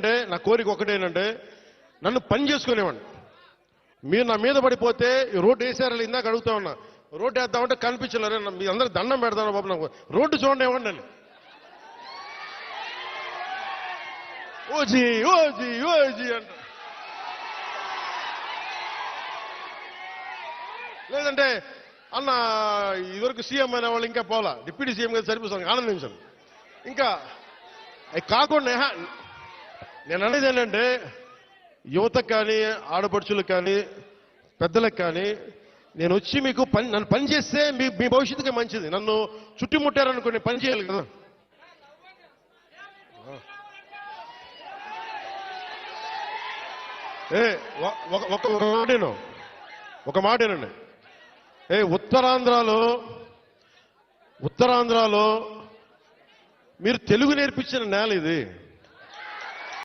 అంటే నా కోరిక ఒకటేనంటే నన్ను పని చేసుకునేవాడిని. మీరు నా మీద పడిపోతే రోడ్డు వేసారు ఇందాక అడుగుతా ఉన్నా, రోడ్డు వేద్దామంటే కనిపించలేరు. మీ అందరూ దండం పెడతాను బాబు, నాకు రోడ్డు చూడండి ఇవ్వండి అని. ఓజీ ఓజీ ఓజీ అంట. లేదంటే అన్న ఇదివరకు సీఎం అనే వాళ్ళు ఇంకా పోలా, డిప్యూటీ సీఎం గారు సరిపోతాను ఆనందించాను. ఇంకా అవి కాకుండా నేను అనేది ఏంటంటే యువతకు కానీ ఆడపడుచులకు కానీ పెద్దలకు కానీ నేను వచ్చి మీకు నన్ను పని చేస్తే మీ భవిష్యత్తుకి మంచిది. నన్ను చుట్టుముట్టారనుకోండి, పని చేయాలి కదా. ఒక మాటేనండి. ఉత్తరాంధ్రలో మీరు తెలుగు నేర్పించిన నేల ఇది.